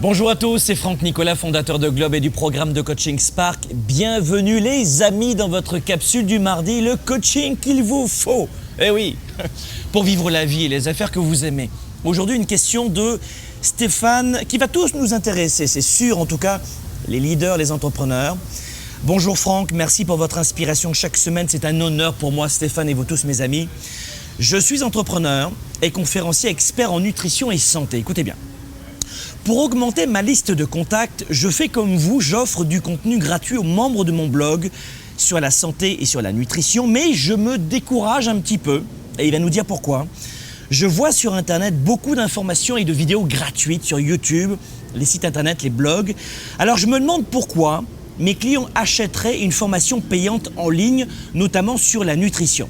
Bonjour à tous, c'est Franck Nicolas, fondateur de Globe et du programme de coaching Spark. Bienvenue les amis dans votre capsule du mardi, le coaching qu'il vous faut. Eh oui, pour vivre la vie et les affaires que vous aimez. Aujourd'hui, une question de Stéphane qui va tous nous intéresser, c'est sûr, en tout cas, les leaders, les entrepreneurs. Bonjour Franck, merci pour votre inspiration chaque semaine. C'est un honneur pour moi, Stéphane et vous tous mes amis. Je suis entrepreneur et conférencier expert en nutrition et santé. Écoutez bien. Pour augmenter ma liste de contacts, je fais comme vous, j'offre du contenu gratuit aux membres de mon blog sur la santé et sur la nutrition, mais je me décourage un petit peu, et il va nous dire pourquoi. Je vois sur Internet beaucoup d'informations et de vidéos gratuites sur YouTube, les sites Internet, les blogs. Alors je me demande pourquoi mes clients achèteraient une formation payante en ligne, notamment sur la nutrition.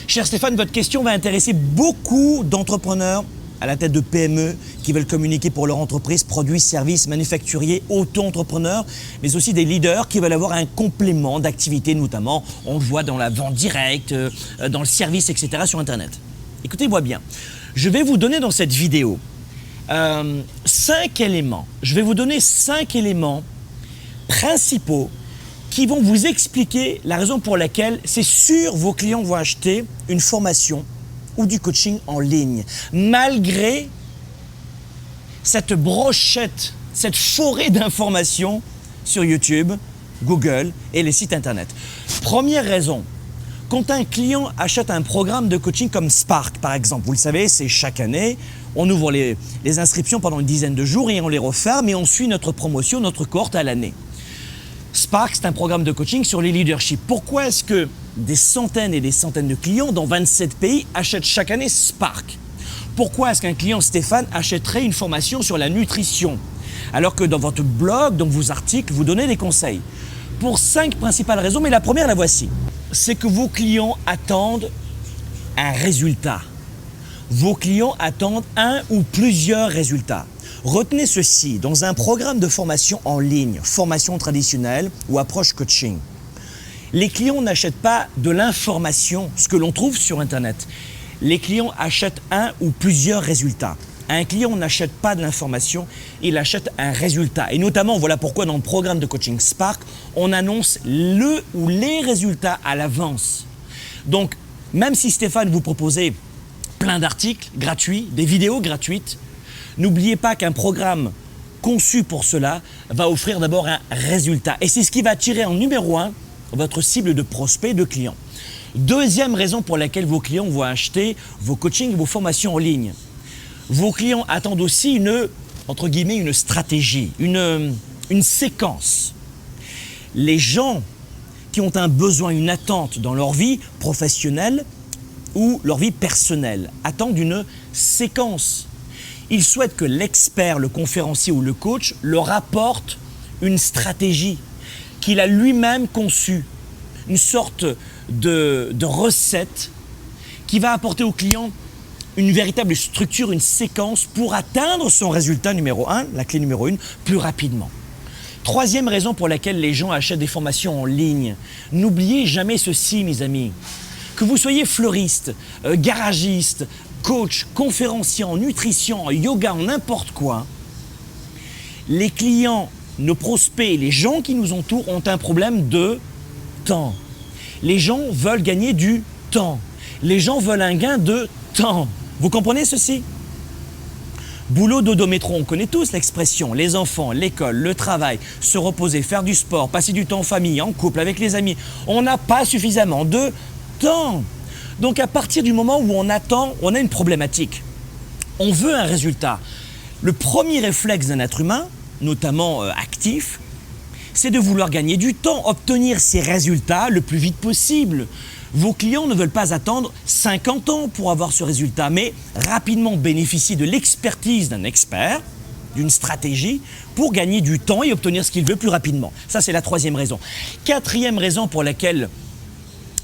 Cher Stéphane, votre question va intéresser beaucoup d'entrepreneurs à la tête de PME qui veulent communiquer pour leur entreprise, produits, services, manufacturiers, auto-entrepreneurs, mais aussi des leaders qui veulent avoir un complément d'activité, notamment, on le voit dans la vente directe, dans le service, etc. sur Internet. Écoutez-moi bien, je vais vous donner dans cette vidéo 5 éléments. Je vais vous donner 5 éléments principaux qui vont vous expliquer la raison pour laquelle c'est sûr vos clients vont acheter une formation ou du coaching en ligne, malgré cette brochette, cette forêt d'informations sur YouTube, Google et les sites Internet. Première raison, quand un client achète un programme de coaching comme Spark, par exemple, vous le savez, c'est chaque année, on ouvre les inscriptions pendant une dizaine de jours et on les referme et on suit notre promotion, notre cohorte à l'année. Spark, c'est un programme de coaching sur les leaderships. Pourquoi est-ce que des centaines et des centaines de clients dans 27 pays achètent chaque année Spark? Pourquoi est-ce qu'un client Stéphane achèterait une formation sur la nutrition alors que dans votre blog, dans vos articles, vous donnez des conseils? Pour 5 principales raisons, mais la première, la voici. C'est que vos clients attendent un résultat. Vos clients attendent un ou plusieurs résultats. Retenez ceci, dans un programme de formation en ligne, formation traditionnelle ou approche coaching, les clients n'achètent pas de l'information, ce que l'on trouve sur Internet. Les clients achètent un ou plusieurs résultats. Un client n'achète pas de l'information, il achète un résultat. Et notamment, voilà pourquoi dans le programme de coaching Spark, on annonce le ou les résultats à l'avance. Donc, même si Stéphane vous proposait plein d'articles gratuits, des vidéos gratuites, n'oubliez pas qu'un programme conçu pour cela va offrir d'abord un résultat. Et c'est ce qui va attirer en numéro 1 votre cible de prospects, de clients. Deuxième raison pour laquelle vos clients vont acheter vos coachings, vos formations en ligne. Vos clients attendent aussi entre guillemets, une stratégie, une séquence. Les gens qui ont un besoin, une attente dans leur vie professionnelle ou leur vie personnelle attendent une séquence. Ils souhaitent que l'expert, le conférencier ou le coach leur apporte une stratégie qu'il a lui-même conçue, une sorte de recette qui va apporter au client une véritable structure, une séquence pour atteindre son résultat numéro 1, la clé numéro 1, plus rapidement. Troisième raison pour laquelle les gens achètent des formations en ligne. N'oubliez jamais ceci, mes amis. Que vous soyez fleuriste, garagiste, coach, conférencier en nutrition, en yoga, en n'importe quoi, les clients, nos prospects, les gens qui nous entourent ont un problème de temps. Les gens veulent gagner du temps. Les gens veulent un gain de temps. Vous comprenez ceci? Boulot, dodo, métro, on connaît tous l'expression. Les enfants, l'école, le travail, se reposer, faire du sport, passer du temps en famille, en couple, avec les amis. On n'a pas suffisamment de temps. Donc à partir du moment où on attend, on a une problématique. On veut un résultat. Le premier réflexe d'un être humain, notamment actif, c'est de vouloir gagner du temps, obtenir ces résultats le plus vite possible. Vos clients ne veulent pas attendre 50 ans pour avoir ce résultat, mais rapidement bénéficier de l'expertise d'un expert, d'une stratégie, pour gagner du temps et obtenir ce qu'il veut plus rapidement. Ça, c'est la troisième raison. Quatrième raison pour laquelle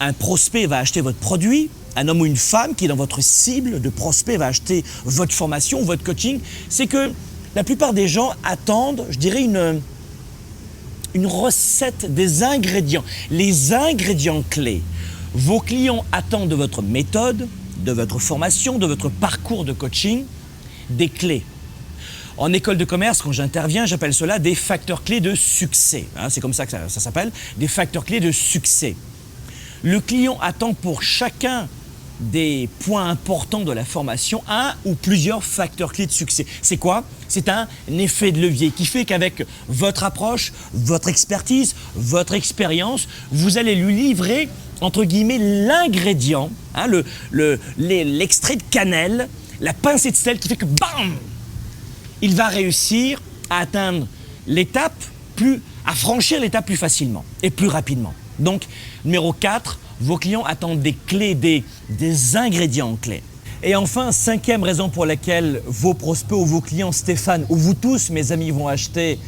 un prospect va acheter votre produit, un homme ou une femme qui est dans votre cible de prospect va acheter votre formation, votre coaching, c'est que la plupart des gens attendent, je dirais, une recette, des ingrédients, les ingrédients clés. Vos clients attendent de votre méthode, de votre formation, de votre parcours de coaching, des clés. En école de commerce, quand j'interviens, j'appelle cela des facteurs clés de succès. C'est comme ça que ça s'appelle, des facteurs clés de succès. Le client attend pour chacun des points importants de la formation un ou plusieurs facteurs clés de succès. C'est quoi? C'est un effet de levier qui fait qu'avec votre approche, votre expertise, votre expérience, vous allez lui livrer, entre guillemets, l'ingrédient, l'extrait de cannelle, la pincée de sel qui fait que bam, il va réussir à atteindre l'étape à franchir l'étape plus facilement et plus rapidement. Donc, numéro 4, vos clients attendent des clés, des ingrédients clés. Et enfin, 5e raison pour laquelle vos prospects ou vos clients, Stéphane, ou vous tous, mes amis, vont acheter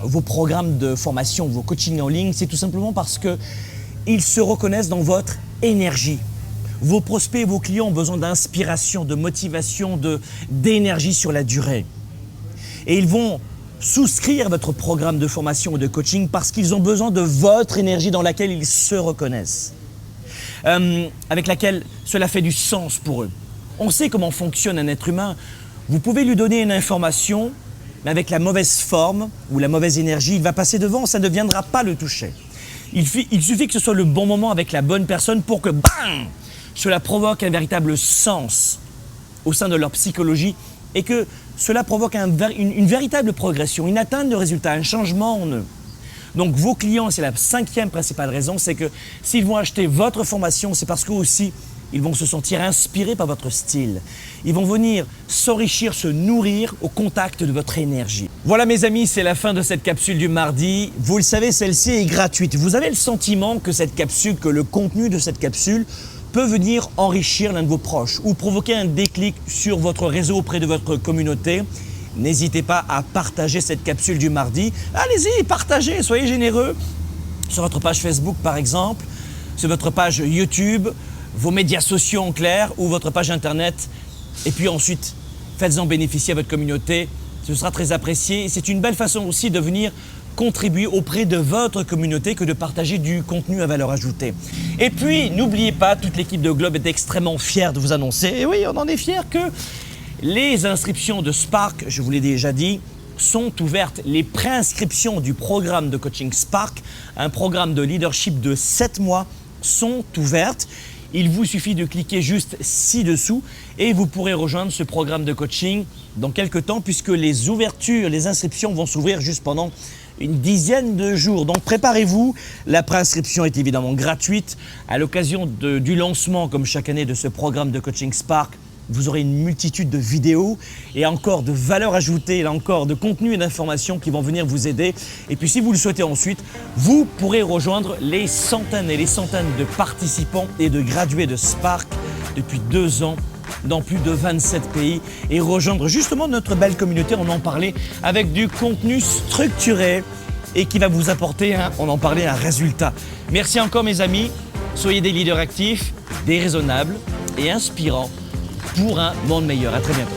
vos programmes de formation, vos coachings en ligne, c'est tout simplement parce qu'ils se reconnaissent dans votre énergie. Vos prospects et vos clients ont besoin d'inspiration, de motivation, d'énergie sur la durée. Et ils vont souscrire à votre programme de formation ou de coaching parce qu'ils ont besoin de votre énergie dans laquelle ils se reconnaissent, avec laquelle cela fait du sens pour eux. On sait comment fonctionne un être humain. Vous pouvez lui donner une information, mais avec la mauvaise forme ou la mauvaise énergie, il va passer devant, ça ne viendra pas le toucher. Il suffit que ce soit le bon moment avec la bonne personne pour que, bam, cela provoque un véritable sens au sein de leur psychologie et que cela provoque une véritable progression, une atteinte de résultats, un changement en eux. Donc vos clients, c'est la 5e principale raison, c'est que s'ils vont acheter votre formation, c'est parce qu'eux aussi, ils vont se sentir inspirés par votre style. Ils vont venir s'enrichir, se nourrir au contact de votre énergie. Voilà mes amis, c'est la fin de cette capsule du mardi. Vous le savez, celle-ci est gratuite. Vous avez le sentiment que cette capsule, que le contenu de cette capsule peut venir enrichir l'un de vos proches ou provoquer un déclic sur votre réseau auprès de votre communauté. N'hésitez pas à partager cette capsule du mardi. Allez-y, partagez, soyez généreux. Sur votre page Facebook par exemple, sur votre page YouTube, vos médias sociaux en clair ou votre page internet. Et puis ensuite, faites-en bénéficier à votre communauté. Ce sera très apprécié. C'est une belle façon aussi de venir contribuer auprès de votre communauté que de partager du contenu à valeur ajoutée. Et puis, n'oubliez pas, toute l'équipe de Globe est extrêmement fière de vous annoncer, et oui, on en est fiers, que les inscriptions de Spark, je vous l'ai déjà dit, sont ouvertes. Les préinscriptions du programme de coaching Spark, un programme de leadership de 7 mois, sont ouvertes. Il vous suffit de cliquer juste ci-dessous et vous pourrez rejoindre ce programme de coaching dans quelques temps puisque les ouvertures, les inscriptions vont s'ouvrir juste pendant une dizaine de jours. Donc préparez-vous, la préinscription est évidemment gratuite. À l'occasion du lancement, comme chaque année, de ce programme de coaching Spark, vous aurez une multitude de vidéos et encore de valeurs ajoutées, là encore de contenu et d'informations qui vont venir vous aider. Et puis si vous le souhaitez ensuite, vous pourrez rejoindre les centaines et les centaines de participants et de gradués de Spark depuis 2 ans dans plus de 27 pays et rejoindre justement notre belle communauté, on en parlait, avec du contenu structuré et qui va vous apporter, on en parlait, un résultat. Merci encore mes amis, soyez des leaders actifs, déraisonnables et inspirants pour un monde meilleur. À très bientôt.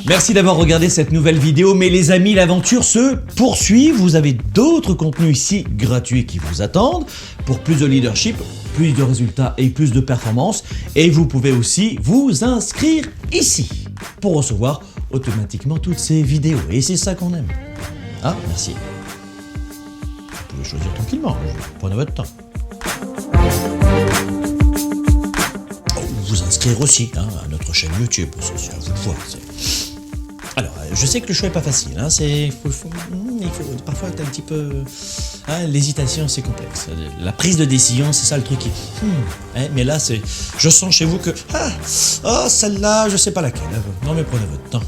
Merci d'avoir regardé cette nouvelle vidéo, mais les amis, l'aventure se poursuit. Vous avez d'autres contenus ici gratuits qui vous attendent pour plus de leadership, plus de résultats et plus de performance. Et vous pouvez aussi vous inscrire ici pour recevoir automatiquement toutes ces vidéos. Et c'est ça qu'on aime. Ah, merci. Vous pouvez choisir tranquillement, prenez votre temps. Vous inscrire aussi à notre chaîne YouTube, c'est à vous de voir. Alors, je sais que le choix n'est pas facile, il faut parfois être un petit peu... l'hésitation, c'est complexe. La prise de décision, c'est ça le truc qui... mais là, je sens chez vous que... celle-là, je sais pas laquelle. Non, mais prenez votre temps.